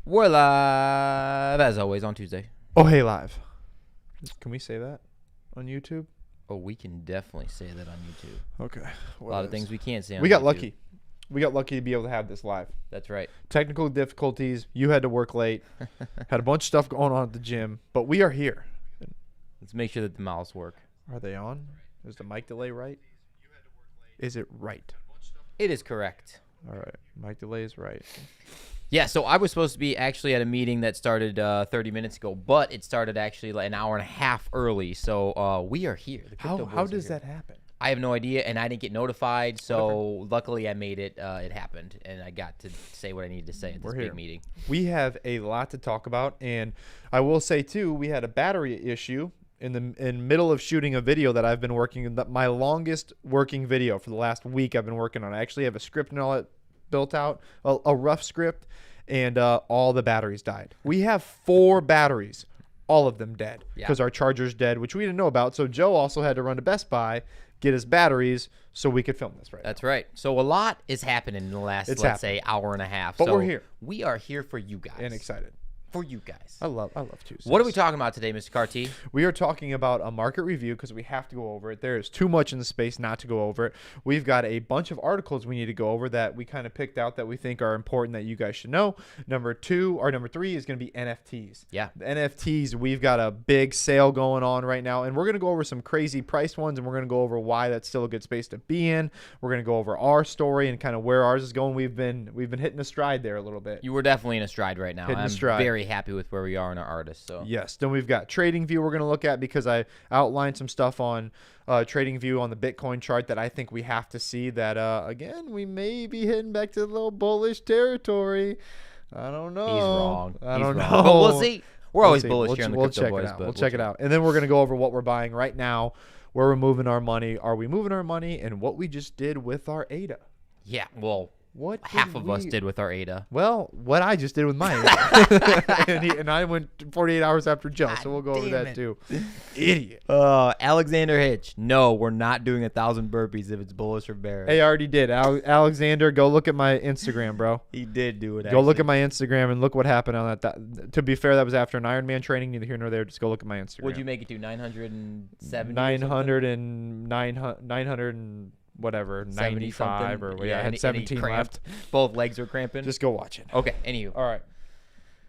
We're live, as always, on Tuesday. Oh, hey, live. Can we say that on YouTube? Oh, we can definitely say that on YouTube. Okay. A lot of things we can't say on We got YouTube. lucky. We got lucky to be able to have this live. That's right. Technical difficulties. You had to work late. Had a bunch of stuff going on at the gym. But we are here. Let's make sure that the mouths work. Are they on? Is the mic delay right? Is it right? It is correct. All right. Mic delay is right. Yeah, so I was supposed to be actually at a meeting that started 30 minutes ago, but it started actually like an hour and a half early. So we are here. The Crypto How Boys are does here. that happen? I have no idea, and I didn't get notified. So luckily I made it. It happened, and I got to say what I needed to say at this big meeting. We have a lot to talk about, and I will say too, we had a battery issue in the middle of shooting a video that I've been working. My longest working video for the last week. I've been working on. I actually have a script and all that built out, a rough script, and all the batteries died. We have 4 batteries, all of them dead because our charger's dead, which we didn't know about. So Joe also had to run to Best Buy, get his batteries so we could film this right That's right. So a lot is happening in the last, let's say, hour and a half. But so we're here. We are here for you guys. and excited. For you guys. I love Tuesdays. What are we talking about today, Mr. Carty? We are talking about a market review because we have to go over it. There is too much in the space not to go over it. We've got a bunch of articles we need to go over that we kind of picked out that we think are important that you guys should know. Number 3 is going to be NFTs. Yeah. The NFTs, we've got a big sale going on right now, and we're going to go over some crazy priced ones, and we're going to go over why that's still a good space to be in. We're going to go over our story and kind of where ours is going. We've been hitting a stride there a little bit. You were definitely in a stride right now. Hitting a I'm stride. very happy with where we are in our artists. So Yes. Then we've got TradingView we're going to look at because I outlined some stuff on TradingView on the Bitcoin chart that I think we have to see that, again, we may be heading back to a little bullish territory. I don't know. he's wrong. I He's don't wrong. know. But we'll see. We're always see. bullish here on the We'll Crypto check Boys. it out. But We'll check it out. And then we're going to go over what we're buying right now, where we're moving our money. Are we moving our money? And what we just did with our ADA. Yeah, well, What half of us did with our ADA. Well, what I just did with mine. and I went 48 hours after Joe, so we'll go over that too. Idiot. Alexander Hitch. No, we're not doing 1,000 burpees if it's bullish or bearish. Hey, I already did. Alexander, go look at my Instagram, bro. He did do it. Go look at my Instagram and look what happened on that. To be fair, that was after an Ironman training. Neither here nor there. Just go look at my Instagram. What'd you make it to? 970? 900 and 900 and whatever, 95 or I had 17 left. Both legs were cramping. Just go watch it. Okay. Anywho. All right.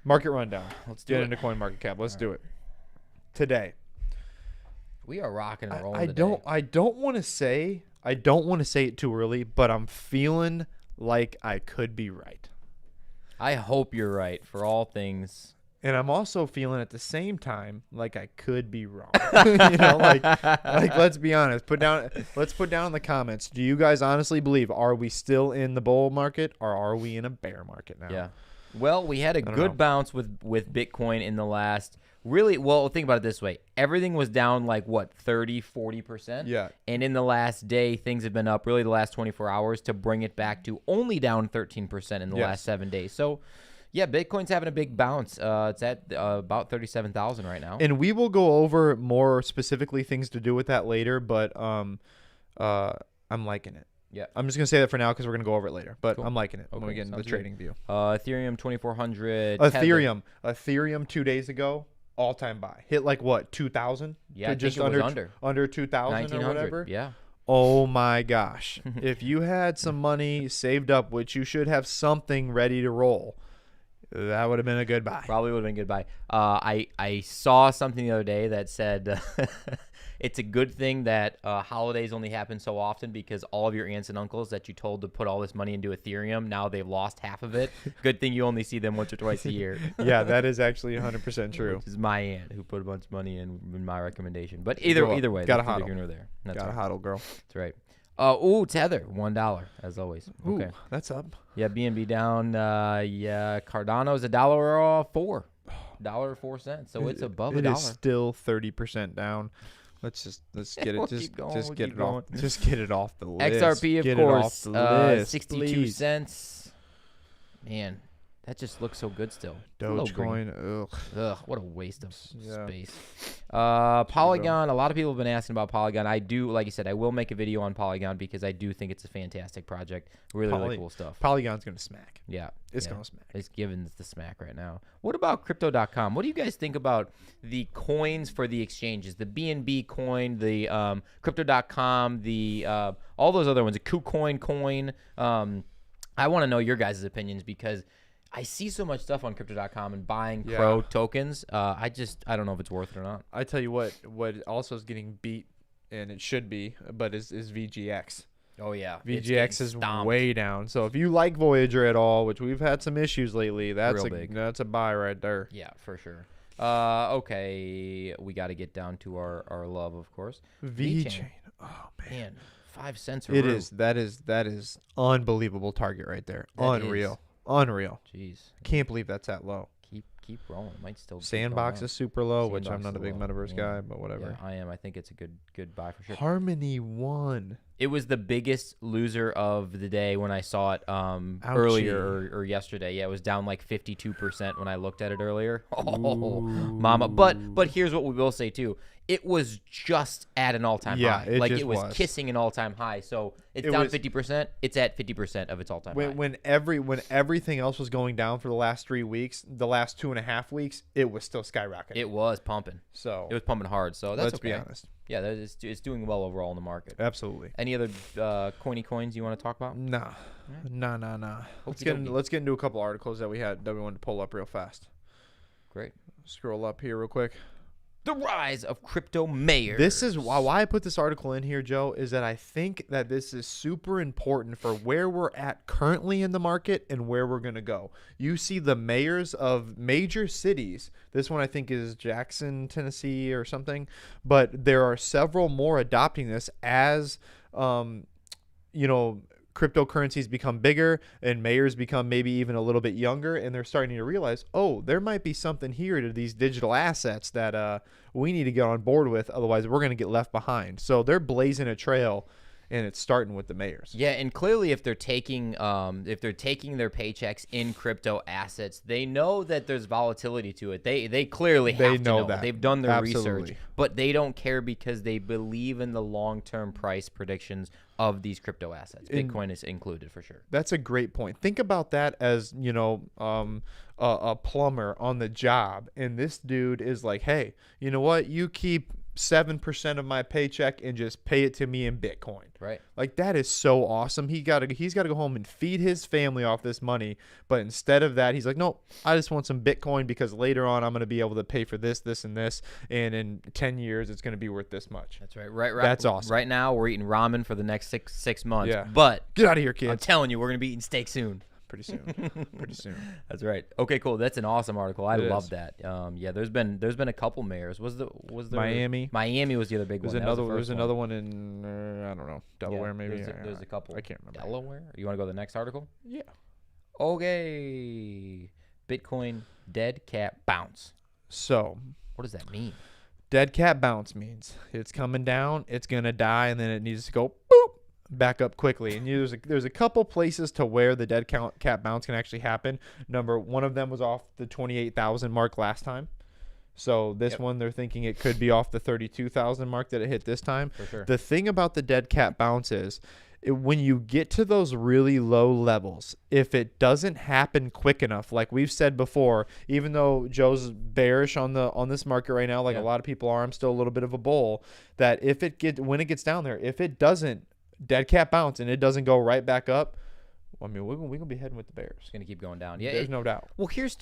Market rundown. Let's do Get it. into CoinMarketCap. Let's do it. Today. We are rocking and rolling. I don't want to say it too early, but I'm feeling like I could be right. I hope you're right for all things. And I'm also feeling at the same time like I could be wrong. like let's be honest. Let's put down in the comments. Do you guys honestly believe, are we still in the bull market or are we in a bear market now? Yeah. Well, we had a good bounce with Bitcoin in the last. Really, well, think about it this way. Everything was down like, what, 30, 40%? Yeah. And in the last day, things have been up really the last 24 hours to bring it back to only down 13% in the last 7 days. So, yeah, Bitcoin's having a big bounce. It's at about 37,000 right now. And we will go over more specifically things to do with that later, but I'm liking it. Yeah. I'm just going to say that for now because we're going to go over it later. But Cool. I'm liking it when Okay, we get into the sounds trading view. Ethereum 2,400. Ethereum 2 days ago, all-time buy. Hit like what, 2,000? Yeah, I just think it was under 2,000 or 1,900. whatever. Yeah. Oh my gosh. If you had some money saved up, which you should have something ready to roll, that would have been a good buy. Probably would have been a good buy. I saw something the other day that said it's a good thing that holidays only happen so often because all of your aunts and uncles that you told to put all this money into Ethereum, now they've lost half of it. Good thing you only see them once or twice a year. Yeah, that is actually 100% true. Which is my aunt who put a bunch of money in my recommendation. But either way, got a that's hodl. neither here nor there. That's Got right. a hodl, girl. That's right. Tether, $1 as always. Okay. Ooh, that's up. Yeah, BNB down. Cardano's $1.04. $1.04. So it's above It $1. is still 30% down. Let's get it. We'll just keep going, just we'll get keep it off. going. Just get it off the list. XRP, of Get it off course, the list, 62 please. cents. Man, That just looks so good still. It's a little green. Dogecoin. Ugh. Ugh, what a waste of Yeah. space. Polygon, a lot of people have been asking about Polygon. I do, like you said, I will make a video on Polygon because I do think it's a fantastic project. Really cool stuff. Polygon's going to smack. Yeah. It's going to smack. It's giving the smack right now. What about Crypto.com? What do you guys think about the coins for the exchanges? The BNB coin, the Crypto.com, the all those other ones, the KuCoin coin. I want to know your guys' opinions because I see so much stuff on Crypto.com and buying Crow tokens. I don't know if it's worth it or not. I tell you what also is getting beat, and it should be, but is VGX. Oh, yeah. VGX is way down. So if you like Voyager at all, which we've had some issues lately, that's a buy right there. Yeah, for sure. Okay, we got to get down to our love, of course. VeChain. Oh, man. 5 cents. It is. That is unbelievable target right there. Unreal. Jeez. Can't believe that's that low. Keep rolling. It might still. Sandbox is super low, which I'm not a big metaverse guy, but whatever. Yeah, I am. I think it's a good buy for sure. Harmony won. It was the biggest loser of the day when I saw it earlier or yesterday. Yeah, it was down like 52% when I looked at it earlier. Oh, mama. But here's what we will say too. It was just at an all-time high. It was kissing an all-time high. So it's down 50%. It's at 50% of its all-time high. When everything else was going down for the last 3 weeks, the last 2.5 weeks, it was still skyrocketing. It was pumping. So it was pumping hard. So that's let's be honest. Yeah, it's doing well overall in the market. Absolutely. Any other coins you want to talk about? Nah. Let's get into a couple articles that we wanted to pull up real fast. Great. Scroll up here real quick. The rise of crypto mayors. This is why I put this article in here, Joe, is that I think that this is super important for where we're at currently in the market and where we're going to go. You see the mayors of major cities. This one I think is Jackson, Tennessee or something. But there are several more adopting this as, cryptocurrencies become bigger and mayors become maybe even a little bit younger, and they're starting to realize, oh, there might be something here to these digital assets that we need to get on board with, otherwise we're going to get left behind. So they're blazing a trail, and it's starting with the mayors. Yeah, and clearly if they're taking their paychecks in crypto assets, they know that there's volatility to it. They clearly have to know that. They've done their research, but they don't care because they believe in the long-term price predictions of these crypto assets. Bitcoin is included for sure. That's a great point. Think about that as, a plumber on the job, and this dude is like, hey, you know what? You keep 7% of my paycheck and just pay it to me in Bitcoin. Right. Like, that is so awesome. He's got to go home and feed his family off this money. But instead of that, he's like, no, I just want some Bitcoin because later on I'm going to be able to pay for this, this, and this. And in 10 years, it's going to be worth this much. That's right. That's awesome. Right now, we're eating ramen for the next six months. Yeah. But get out of here, kids. I'm telling you, we're going to be eating steak soon. Pretty soon. That's right. Okay, cool. That's an awesome article. I love that. Yeah, there's been a couple mayors. Was there Miami? Miami was the other big one. There's another one in I don't know, Delaware maybe. There's a couple. I can't remember. Delaware? You want to go to the next article? Yeah. Okay. Bitcoin dead cat bounce. So, what does that mean? Dead cat bounce means it's coming down, it's going to die, and then it needs to go boop back up quickly. And there's a couple places to where the dead cat bounce can actually happen. One of them was off the 28,000 mark last time. So this one, they're thinking it could be off the 32,000 mark that it hit this time. For sure. The thing about the dead cat bounce is when you get to those really low levels, if it doesn't happen quick enough, like we've said before, even though Joe's bearish on this market right now, like a lot of people are, I'm still a little bit of a bull, that when it gets down there, if it doesn't dead cat bounce and it doesn't go right back up, I mean, we're gonna be heading with the bears. It's gonna keep going down. Yeah, there's no doubt. Well, here's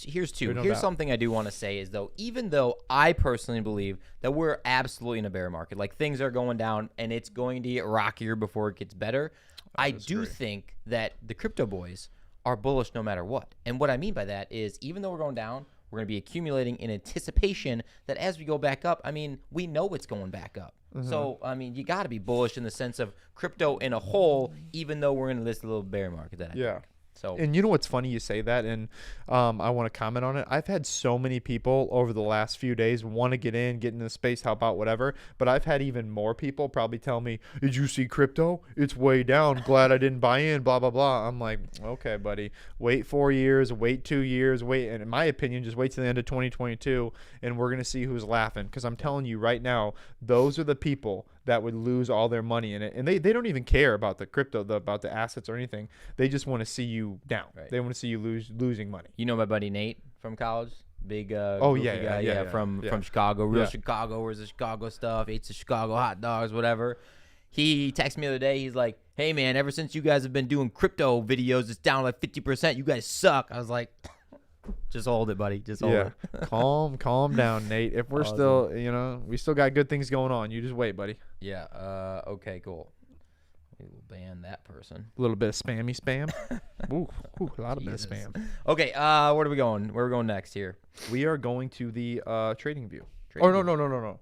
something I do want to say is though, even though I personally believe that we're absolutely in a bear market, like things are going down and it's going to get rockier before it gets better. I do think that the crypto boys are bullish no matter what. And what I mean by that is, even though we're going down, we're going to be accumulating in anticipation that as we go back up, I mean, we know it's going back up. Mm-hmm. So, I mean, you got to be bullish in the sense of crypto in a whole, even though we're in this little bear market. So, and you know what's funny? You say that, and I want to comment on it. I've had so many people over the last few days want to get into the space, help out, whatever. But I've had even more people probably tell me, "Did you see crypto? It's way down. Glad I didn't buy in." Blah blah blah. I'm like, okay, buddy. Wait 4 years. Wait 2 years. Wait, and in my opinion, just wait till the end of 2022, and we're gonna see who's laughing. Because I'm telling you right now, those are the people that would lose all their money in it, and they don't even care about the crypto, about the assets or anything. They just want to see you down. Right. They want to see you losing money. you know my buddy Nate from college, big Oh, goofy yeah, guy, from Chicago, real Chicago, wears the Chicago stuff, eats the Chicago hot dogs, whatever. He texted me the other day. He's like, "Hey man, ever since you guys have been doing crypto videos, it's down like 50%. You guys suck." I was like, just hold it, buddy. Just hold it. calm down, Nate. If we're Awesome. still, we still got good things going on. You just wait, buddy. Yeah. Okay. Cool. We will ban that person. A little bit of spammy spam. Ooh, a lot of bit of Jesus. spam. Okay. Where are we going? Where are we going next here? We are going to the trading view. Trading Oh view. no.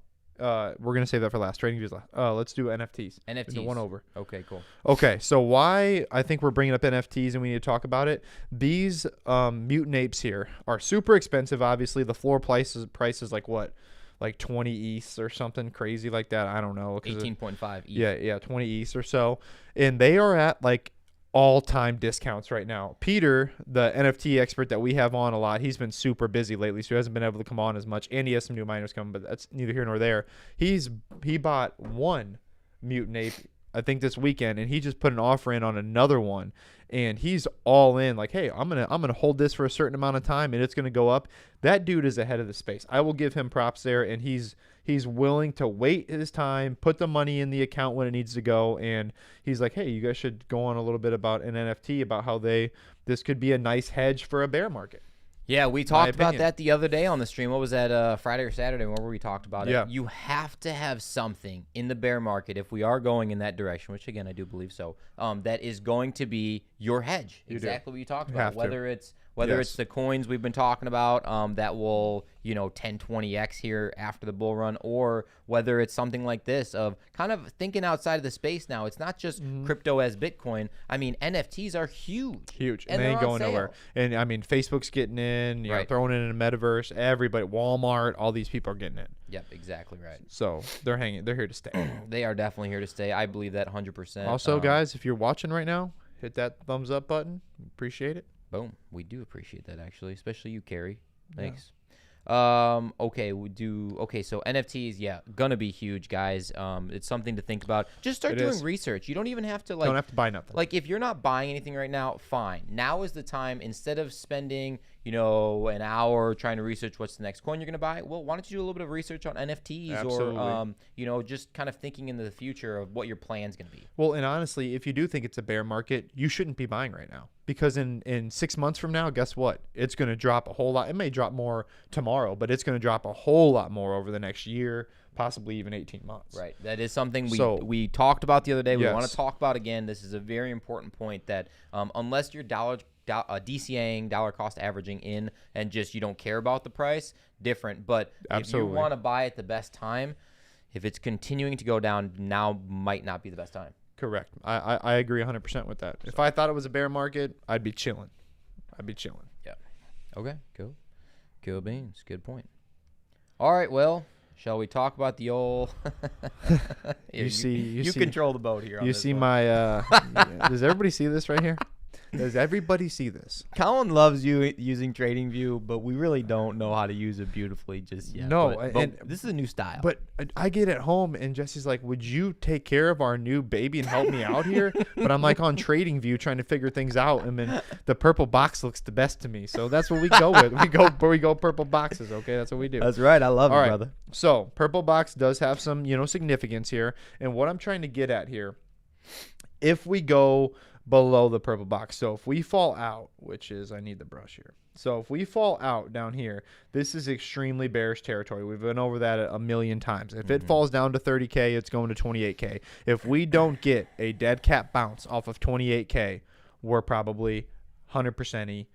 We're gonna save that for last. Trading views last. Let's do NFTs. NFTs. The one over. Okay. Cool. Okay, so why I think we're bringing up NFTs and we need to talk about it. These mutant apes here are super expensive. Obviously, the floor price is like what, like 20 ETH or something crazy like that. I don't know. 18.5. Yeah, 20 ETH or so, and they are at like all-time discounts right now. Peter, the NFT expert that we have on a lot, he's been super busy lately, so he hasn't been able to come on as much, and he has some new miners coming, but that's neither here nor there. He bought one mutant ape, I think, this weekend, and he just put an offer in on another one, and he's all in, like, hey, I'm gonna hold this for a certain amount of time and it's gonna go up. That dude is ahead of the space. I will give him props there, and he's willing to wait his time, put the money in the account when it needs to go, and he's like, hey, you guys should go on a little bit about an NFT, about how this could be a nice hedge for a bear market. Yeah, we talked about opinion. that the other day on the stream. What was that, Friday or Saturday? Where we talked about it? Yeah. You have to have something in the bear market, if we are going in that direction, which, again, I do believe so, that is going to be your hedge. Exactly what you talked about. Whether it's the coins we've been talking about that will, 10, 20x here after the bull run, or whether it's something like this of kind of thinking outside of the space now. It's not just crypto as Bitcoin. I mean, NFTs are huge. And they ain't going nowhere. And I mean, Facebook's getting in, throwing it in a metaverse. Everybody, Walmart, all these people are getting in. Yep, exactly right. So they're here to stay. They are definitely here to stay. I believe that 100%. Also, guys, if you're watching right now, hit that thumbs up button. Appreciate it. Boom. We do appreciate that, actually, especially you, Carrie. Thanks. So NFTs, gonna be huge, guys. It's something to think about. Just start doing research. You don't even have to don't have to buy nothing. Like, if you're not buying anything right now, fine. Now is the time. Instead of spending an hour trying to research what's the next coin you're gonna buy, well, why don't you do a little bit of research on NFTs? Absolutely. Or just kind of thinking into the future of what your plan's gonna be. Well, and honestly, if you do think it's a bear market, you shouldn't be buying right now, because in 6 months from now, guess what? It's going to drop a whole lot. It may drop more tomorrow, but it's going to drop a whole lot more over the next year, possibly even 18 months. Right. That is something we talked about the other day. We want to talk about again. This is a very important point that unless you're DCAing, dollar cost averaging in, and just you don't care about the price, different. But if you want to buy at the best time, if it's continuing to go down, now might not be the best time. Correct. I agree 100% with that. If I thought it was a bear market, I'd be chilling. Yeah. Okay. Cool. Cool beans. Good point. All right. Well, shall we talk about the old? You control the boat here. You see my? Does everybody see this right here? Does everybody see this? Colin loves using TradingView, but we really don't know how to use it beautifully just yet. No, but this is a new style. But I get at home and Jesse's like, "Would you take care of our new baby and help me out here?" But I'm like on TradingView trying to figure things out, and then the purple box looks the best to me, so that's what we go with. We go purple boxes. Okay, that's what we do. That's right. I love it, brother. So purple box does have some significance here, and what I'm trying to get at here, if we go below the purple box. So if we fall out, which is, I need the brush here. So if we fall out down here, this is extremely bearish territory. We've been over that a million times. If it falls down to 30K, it's going to 28K. If we don't get a dead cat bounce off of 28K, we're probably 100%-y.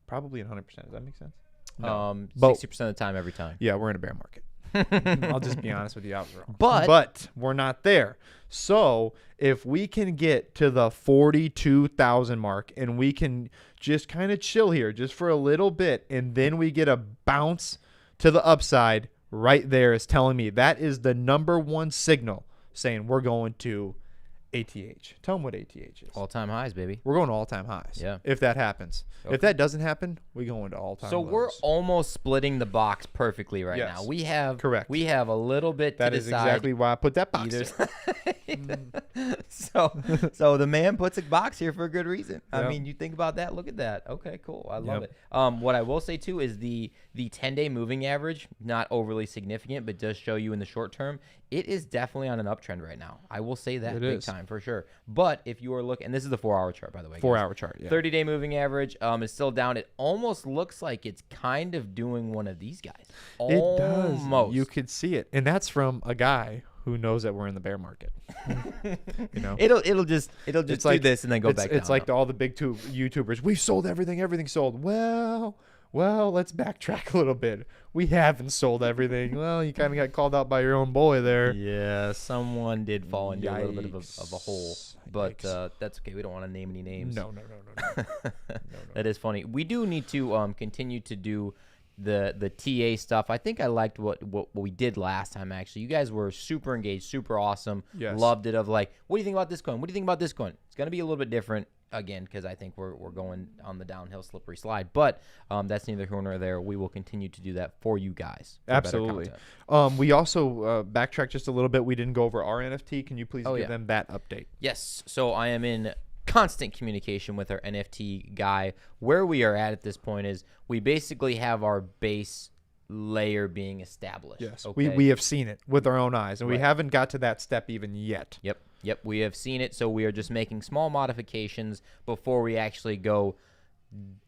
Probably 100%. Does that make sense? No. 60% of the time, every time. Yeah, we're in a bear market. I'll just be honest with you. I was wrong. But- But we're not there. So if we can get to the 42,000 mark and we can just kind of chill here just for a little bit, and then we get a bounce to the upside, right there is telling me that is the number one signal saying we're going to ATH. Tell them what ATH is. All-time highs, baby. We're going to all-time highs. Yeah. If that happens. Okay. If that doesn't happen, we go into all-time So lows. we're almost splitting the box perfectly right Yes. now. We have Correct. We have a little bit That to is decide. exactly why I put that box Either there. so the man puts a box here for a good reason. I Yep. mean, you think about that. Look at that. Okay, cool. I love Yep. it. What I will say too is the 10-day moving average, not overly significant, but does show you in the short term, it is definitely on an uptrend right now. I will say that It big is. time for sure. But if you are looking, and this is the 4-hour chart, by the way. 4-hour chart. Yeah. 30-day moving average is still down. It almost looks like it's kind of doing one of these guys. It does. Almost. You could see it, and that's from a guy who knows that we're in the bear market. You know, It'll just it's do like this and then go it's, back It's down. like all the big YouTubers. We sold everything. Everything's sold. Well, let's backtrack a little bit. We haven't sold everything. Well, you kind of got called out by your own boy there. Yeah, someone did fall into a little bit of a hole, Yikes. but Yikes. That's okay. We don't want to name any names. No. That is funny. We do need to continue to do the TA stuff. I think I liked what we did last time. Actually, you guys were super engaged, super awesome. Yes. Loved it. Of like, what do you think about this coin? What do you think about this coin? It's gonna be a little bit different again because I think we're going on the downhill slippery slide. But that's neither here nor there. We will continue to do that for you guys. For better Absolutely. content. We also backtracked just a little bit. We didn't go over our NFT. Can you please give yeah. them that update? Yes. So I am in constant communication with our NFT guy. Where we are at this point is we basically have our base layer being established. Yes. Okay? We have seen it with our own eyes, and we Right. haven't got to that step even yet. Yep. We have seen it. So we are just making small modifications before we actually go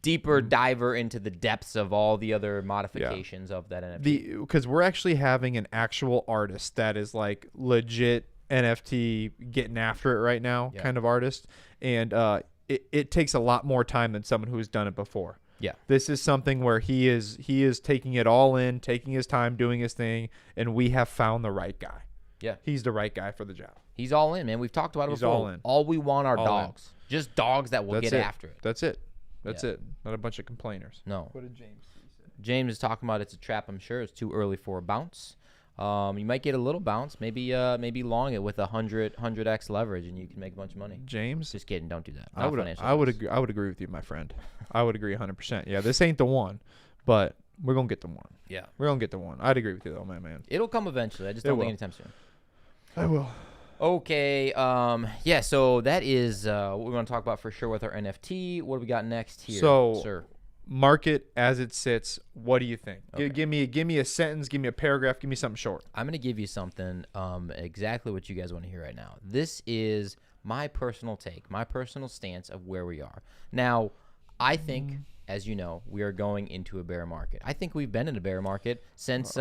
deeper diver into the depths of all the other modifications of that NFT. Because we're actually having an actual artist that is like legit NFT getting after it right now, Yeah. kind of artist, and it takes a lot more time than someone who's done it before. Yeah. This is something where he is taking it all in, taking his time, doing his thing, and we have found the right guy. Yeah. He's the right guy for the job. He's all in, man. We've talked about it He's before. all in. All we want are All in. dogs. Just dogs that will That's get it. after it. That's it. That's Yeah. it. Not a bunch of complainers. No. What did James say? James is talking about it's a trap. I'm sure it's too early for a bounce. You might get a little bounce, maybe long it with 100x leverage, and you can make a bunch of money. James, Just kidding, don't do that. I Not would financial I would advice. agree, I would agree with you, my friend. I would agree 100%. Yeah, this ain't the one, but we're gonna get the one. Yeah, We're gonna get the one. I'd agree with you though, my man. it'll come eventually. I just It don't will. think anytime soon. I will. Okay, yeah. So that is what we're going to talk about for sure with our NFT. What do we got next here, So- sir? Market as it sits. What do you think? Okay. Give me a sentence. Give me a paragraph. Give me something short. I'm going to give you something exactly what you guys want to hear right now. This is my personal take, my personal stance of where we are. Now, I think, as you know, we are going into a bear market. I think we've been in a bear market since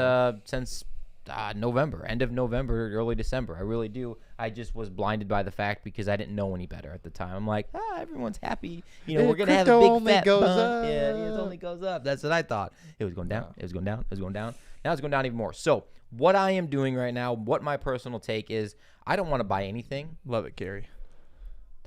November, end of November, early December. I really do. I just was blinded by the fact because I didn't know any better at the time. I'm like, everyone's happy. You know, Yeah, we're going to have a crypto big only fat goes bump. Yeah, it up. only goes up. That's what I thought. It was going down. It was going down. It was going down. Now it's going down even more. So what I am doing right now, what my personal take is, I don't want to buy anything. Love it, Gary.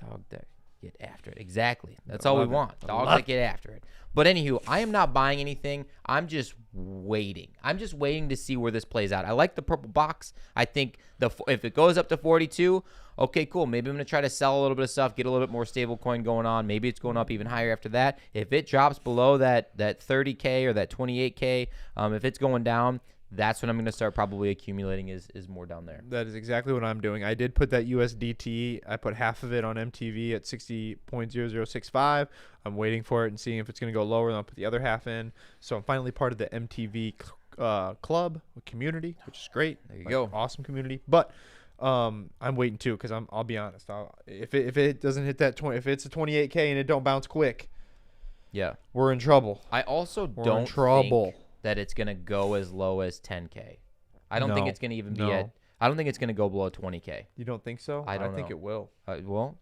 Dog that get after it. Exactly. That's all we love it. want. Dogs that get after it. But anywho, I am not buying anything. I'm just waiting. I'm just waiting to see where this plays out. I like the purple box. I think if it goes up to 42, okay, cool. Maybe I'm going to try to sell a little bit of stuff, get a little bit more stable coin going on. Maybe it's going up even higher after that. If it drops below that 30K or that 28K, if it's going down, that's when I'm going to start probably accumulating is more down there. That is exactly what I'm doing. I did put that USDT. I put half of it on MTV at 60.0065. I'm waiting for it and seeing if it's going to go lower. Then I'll put the other half in. So I'm finally part of the MTV club community, which is great. There you go. Awesome community. But I'm waiting too because I'll be honest. If it doesn't hit that 20, if it's a 28K and it don't bounce quick, Yeah. we're in trouble. I also We're don't in trouble. think that it's going to go as low as 10K. I don't think No. it's going to even be No. at I don't think it's going to go below 20K. You don't think so? I don't think know. it will. Well,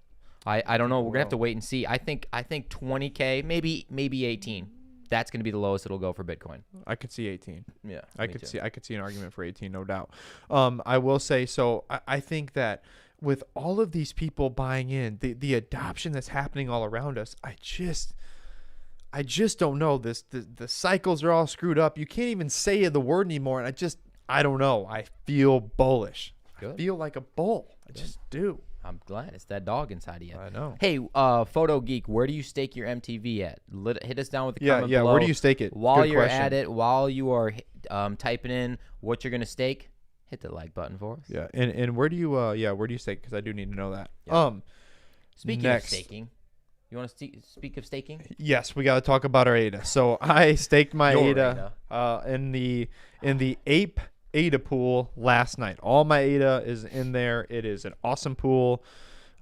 I don't know. We're going to have to will. wait and see. I think 20K, maybe 18. that's going to be the lowest it'll go for Bitcoin. I could see 18. Yeah, I me could too. see an argument for 18, no doubt. I will say, so I think that with all of these people buying in, the adoption that's happening all around us, I just don't know. The cycles are all screwed up. You can't even say the word anymore, and I don't know. I feel bullish. Good. I feel like a bull. I just do. I'm glad it's that dog inside of you. I know. Hey, Photo Geek, where do you stake your MTV at? Hit us down with a comment Yeah. below. Where do you stake it? While Good you're question. at it, while you are typing in what you're gonna stake, hit the like button for us. Yeah, and where do you where do you stake? Because I do need to know that. Yeah. Speaking next. of staking, you want to speak of staking? Yes, we got to talk about our ADA. So I staked my Your ADA in the Ape ADA pool last night. All my ADA is in there. It is an awesome pool.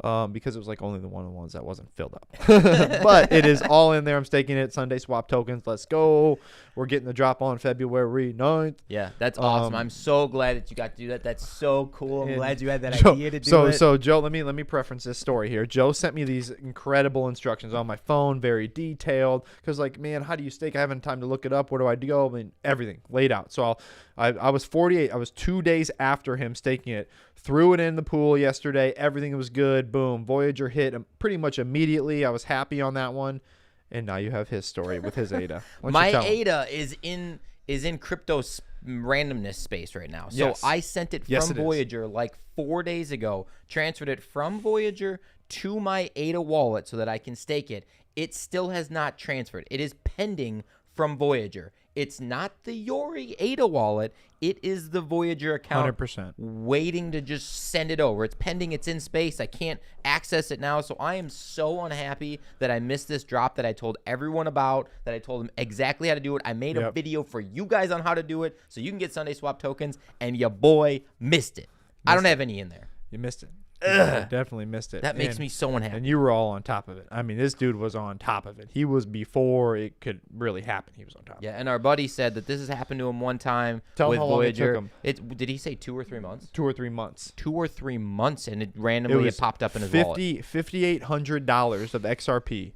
Because it was like only the one of the ones that wasn't filled up. But it is all in there. I'm staking it. Sunday swap tokens. Let's go. We're getting the drop on February 9th. Yeah, that's awesome. I'm so glad that you got to do that. That's so cool. I'm glad you had that Joe, idea to do it. So Joe, let me preference this story here. Joe sent me these incredible instructions on my phone, very detailed. Because like, man, how do you stake? I haven't time to look it up. Where do I go? I mean, everything laid out. So I was 48. I was 2 days after him staking it. Threw it in the pool yesterday. Everything was good. Boom. Voyager hit pretty much immediately. I was happy on that one. And now you have his story with his ADA. My ADA is in crypto randomness space right now. So Yes. I sent it Yes, from it is. Voyager like 4 days ago, transferred it from Voyager to my ADA wallet so that I can stake it. It still has not transferred. It is pending from Voyager. It's not the Yori ADA wallet. It is the Voyager account 100%. waiting to just send it over. It's pending. It's in space. I can't access it now. So I am so unhappy that I missed this drop that I told everyone about, that I told them exactly how to do it. I made a video for you guys on how to do it so you can get Sunday swap tokens, and your boy missed it. I don't have any in there. You missed it. You definitely missed it. That makes me so unhappy. And you were all on top of it. I mean, this dude was on top of it. He was before it could really happen. He was on top Yeah, and our buddy said that this has happened to him one time with how long it took Voyager. him. Did he say 2 or 3 months? 2 or 3 months. 2 or 3 months, and it randomly popped up in his wallet. $5,800 of XRP.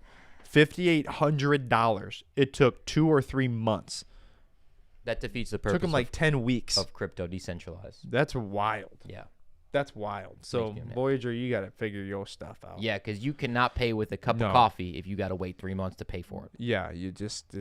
$5,800. It took 2 or 3 months. That defeats the It purpose took him like 10 weeks. of crypto decentralized. That's wild. Yeah. That's wild. So, Makes me mad. Voyager, you got to figure your stuff out. Yeah, because you cannot pay with a cup No. of coffee if you got to wait 3 months to pay for it. Yeah, you just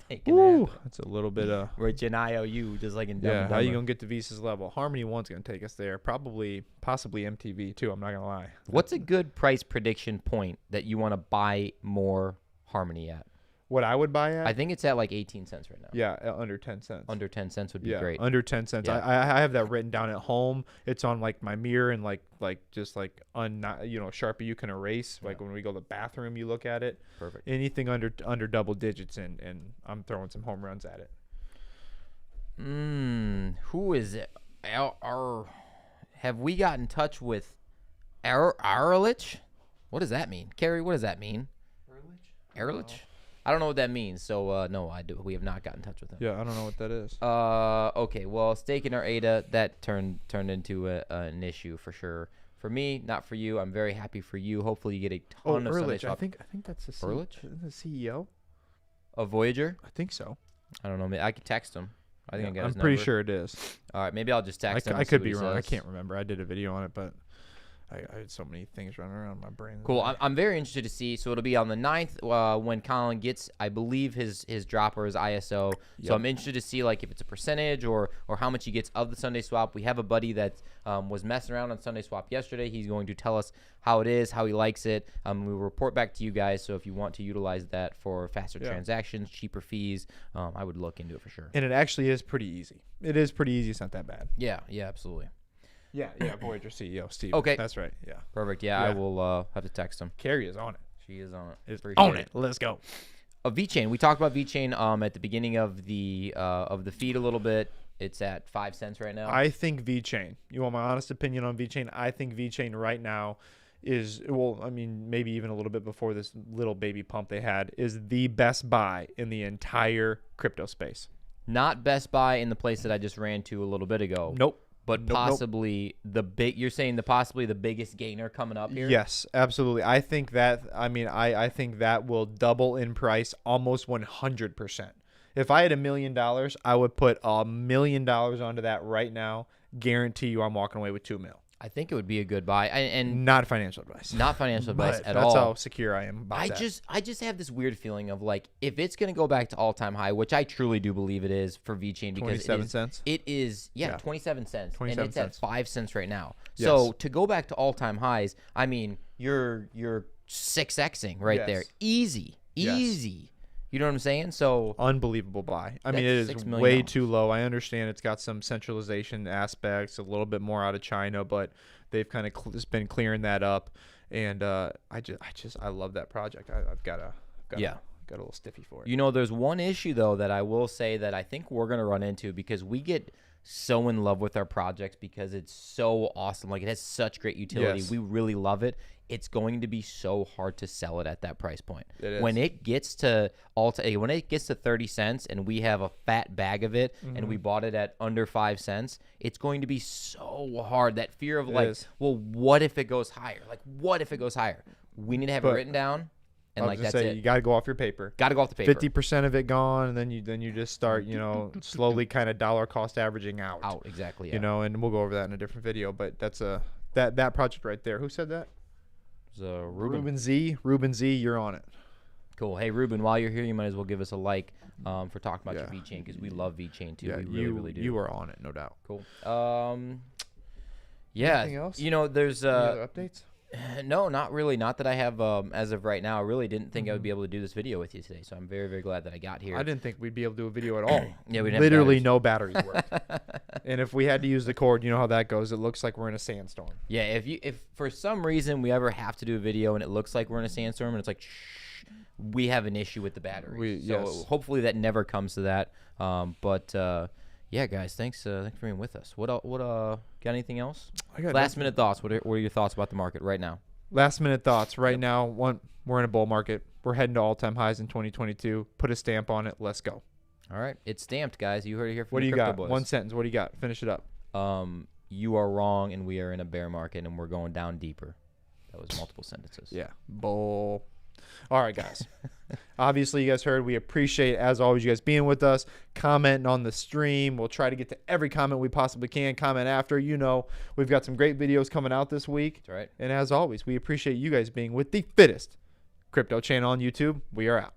Taking woo, that. it's a little bit of Rich and IOU, just like in Dumb yeah. and How you Dumber. gonna get to Visa's level? Harmony One's gonna take us there. Possibly MTV too. I'm not gonna lie. What's a good price prediction point that you want to buy more Harmony at? What I would buy at? I think it's at like 18 cents right now. Yeah, under 10 cents. Under 10 cents would be yeah, great. under 10 cents. Yeah. I have that written down at home. It's on like my mirror and like just like Sharpie you can erase. Like when we go to the bathroom, you look at it. Perfect. Anything under double digits, and I'm throwing some home runs at it. Who is it? Have we got in touch with Ehrlich? What does that mean? Carrie, what does that mean? Ehrlich? I don't know what that means. So, no, we have not gotten in touch with him. Yeah, I don't know what that is. Okay. Well, staking our ADA, that turned into an issue for sure. For me, not for you. I'm very happy for you. Hopefully, you get a ton of Sunday Ehrlich. swap. I think that's the Ehrlich? the CEO. Of Voyager? I think so. I don't know. Maybe I could text him. I think I got I'm his pretty number. sure it is. All right, maybe I'll just text him. I and see could what be he wrong. I says. can't remember. I did a video on it, but I had so many things running around my brain. Cool. I'm very interested to see. So it'll be on the 9th when Colin gets, I believe, his drop or his ISO. So I'm interested to see like if it's a percentage or how much he gets of the Sunday swap. We have a buddy that was messing around on Sunday swap yesterday. He's going to tell us how it is, how he likes it. We'll report back to you guys. So if you want to utilize that for faster transactions, cheaper fees, I would look into it for sure. And it actually is pretty easy. It is pretty easy. It's not that bad. Yeah, absolutely. Yeah, Voyager CEO, Steve. Okay. That's right. Yeah. Perfect. Yeah, I will have to text him. Carrie is on it. She is on it. Is Appreciate on it. Let's go. VeChain. We talked about VeChain at the beginning of the feed a little bit. It's at 5 cents right now. I think VeChain. You want my honest opinion on VeChain? I think VeChain right now is, well, I mean, maybe even a little bit before this little baby pump they had, is the best buy in the entire crypto space. Not Best Buy in the place that I just ran to a little bit ago. Nope. but Nope, nope. possibly you're saying possibly the biggest gainer coming up here? Yes, absolutely. I think that, I think that will double in price almost 100%. If I had $1 million, I would put $1 million onto that right now. Guarantee you I'm walking away with $2 million. I think it would be a good buy. And Not financial advice. not financial advice But at that's all. how secure I am about I that. just have this weird feeling of like, if it's going to go back to all-time high, which I truly do believe it is for VeChain, because 27 cents? It is, Yeah. 27 cents. 27 and it's cents. at 5 cents right now. Yes. So to go back to all-time highs, I mean, you're 6xing right Yes. there. Easy. Yes. Easy. You know what I'm saying? So Unbelievable buy. I mean, it That's is $6 million. way too low. I understand it's got some centralization aspects, a little bit more out of China, but they've kind of just been clearing that up. And I love that project. I've got a little stiffy for it. You know, there's one issue, though, that I will say that I think we're going to run into, because we get so in love with our projects because it's so awesome. Like, it has such great utility. Yes. We really love it. It's going to be so hard to sell it at that price point. It is. When it gets to when it gets to 30 cents and we have a fat bag of it and we bought it at under 5 cents, it's going to be so hard. That fear of well, what if it goes higher? Like, what if it goes higher? We need to have it written down. And like, that's it. You got to go off your paper. Got to go off the paper. 50% of it gone, and then you just start, slowly kind of dollar cost averaging out. Exactly. Yeah. You know, and we'll go over that in a different video. But that's that project right there. Who said that? Ruben. Ruben Z, you're on it. Cool. Hey, Ruben, while you're here, you might as well give us a like for talking about your VeChain, because we love VeChain too. Yeah, we really do. You are on it, no doubt. Cool. Yeah. Anything else? There's Any other updates? no, not really. Not that I have as of right now. I really didn't think I would be able to do this video with you today, so I'm very, very glad that I got here. I didn't think we'd be able to do a video at all. Yeah, we didn't have Literally batteries. no batteries worked. And if we had to use the cord, you know how that goes. It looks like we're in a sandstorm. Yeah, if for some reason we ever have to do a video and it looks like we're in a sandstorm and it's like, shh, we have an issue with the battery. Yes. Hopefully that never comes to that. Yeah, guys, thanks for being with us. What got anything else? I got Last minute thoughts. What are your thoughts about the market right now? Last minute thoughts. Right now, we're in a bull market. We're heading to all-time highs in 2022. Put a stamp on it. Let's go. All right, it's stamped, guys. You heard it here from What the do you Crypto got? Boys. One sentence. What do you got? Finish it up. You are wrong, and we are in a bear market, and we're going down deeper. That was multiple sentences. Yeah. Bull. All right, guys. Obviously, you guys heard. We appreciate, as always, you guys being with us, commenting on the stream. We'll try to get to every comment we possibly can. Comment after. We've got some great videos coming out this week. That's right. And as always, we appreciate you guys being with the fittest crypto channel on YouTube. We are out.